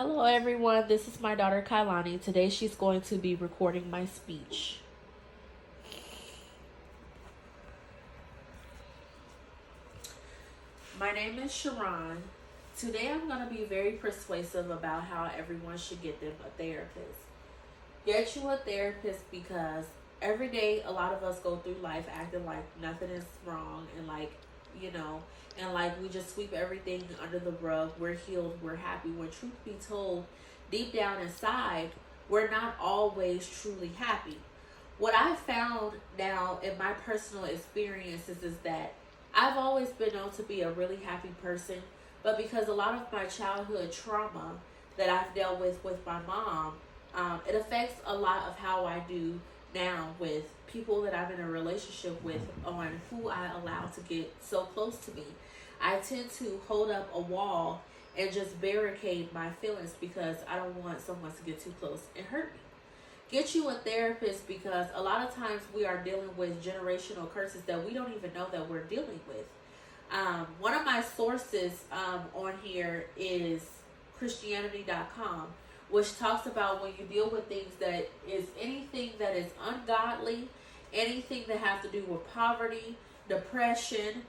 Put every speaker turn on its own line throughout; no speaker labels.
Hello, everyone. This is my daughter Kailani. Today, she's going to be recording my speech. My name is Sharon. Today, I'm going to be very persuasive about how everyone should get them a therapist. Get you a therapist because every day, a lot of us go through life acting like nothing is wrong and we just sweep everything under the rug. We're healed, we're happy. When truth be told, deep down inside, we're not always truly happy. What I found now in my personal experiences is that I've always been known to be a really happy person, but because a lot of my childhood trauma that I've dealt with my mom, it affects a lot of how I do now with people that I'm in a relationship with on who I allow to get so close to me. I tend to hold up a wall and just barricade my feelings because I don't want someone to get too close and hurt me. Get you a therapist because a lot of times we are dealing with generational curses that we don't even know that we're dealing with. One of my sources on here is Christianity.com, which talks about when you deal with things that is anything that is ungodly, anything that has to do with poverty, depression,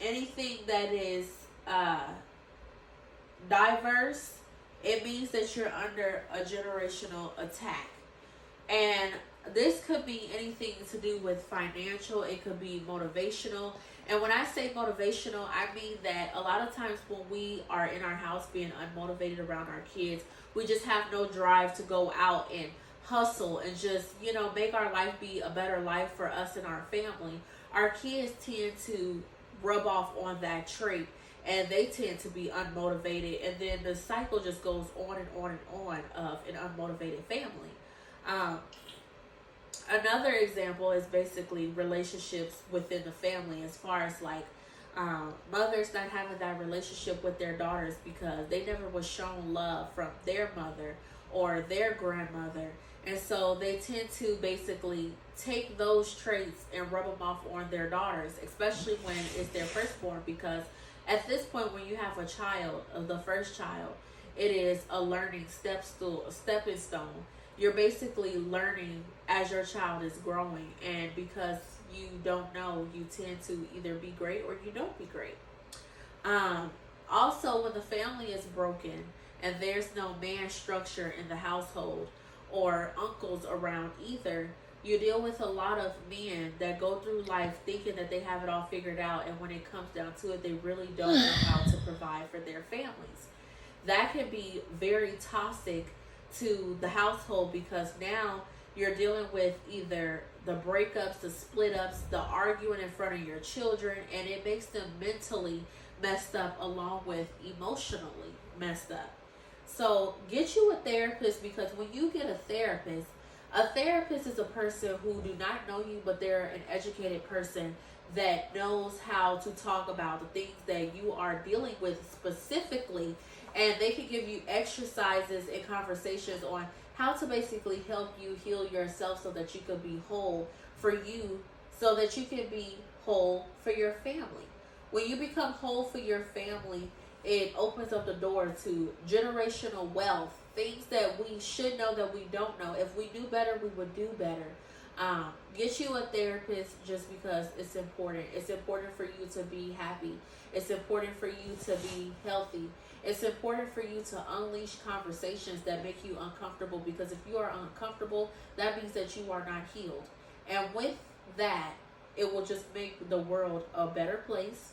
anything that is diverse, it means that you're under a generational attack. And this could be anything to do with financial, it could be motivational. And when I say motivational, I mean that a lot of times when we are in our house being unmotivated around our kids, we just have no drive to go out and hustle and just, make our life be a better life for us and our family. Our kids tend to rub off on that trait and they tend to be unmotivated, and then the cycle just goes on and on and on of an unmotivated family. Another example is basically relationships within the family, as far as mothers not having that relationship with their daughters because they never was shown love from their mother or their grandmother. And so they tend to basically take those traits and rub them off on their daughters, especially when it's their firstborn, because at this point when you have a child, the first child, it is a learning stepping stone. You're basically learning as your child is growing, and because you don't know, you tend to either be great or you don't be great. Also, when the family is broken and there's no man structure in the household or uncles around either, you deal with a lot of men that go through life thinking that they have it all figured out, and when it comes down to it, they really don't know how to provide for their families. That can be very toxic to the household because now you're dealing with either the breakups, the split ups, the arguing in front of your children, and it makes them mentally messed up along with emotionally messed up. So get you a therapist, because when you get a therapist is a person who do not know you, but they're an educated person that knows how to talk about the things that you are dealing with specifically, and they can give you exercises and conversations on how to basically help you heal yourself so that you can be whole for you, so that you can be whole for your family. When you become whole for your family, it opens up the door to generational wealth, things that we should know that we don't know. If we knew better, we would do better. Get you a therapist just because it's important. It's important for you to be happy. It's important for you to be healthy. It's important for you to unleash conversations that make you uncomfortable, because if you are uncomfortable, that means that you are not healed. And with that, it will just make the world a better place.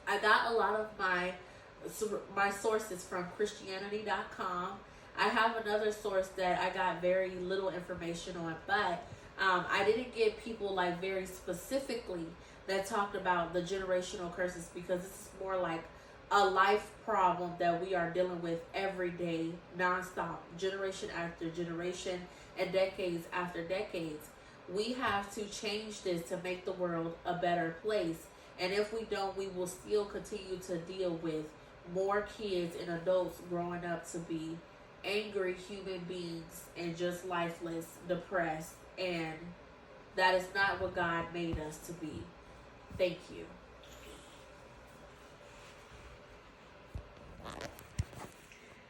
I got a lot of my sources from Christianity.com. I have another source that I got very little information on, but I didn't get people very specifically that talked about the generational curses, because this is more like a life problem that we are dealing with every day, nonstop, generation after generation, and decades after decades. We have to change this to make the world a better place. And if we don't, we will still continue to deal with more kids and adults growing up to be angry human beings and just lifeless, depressed. And that is not what God made us to be. Thank you.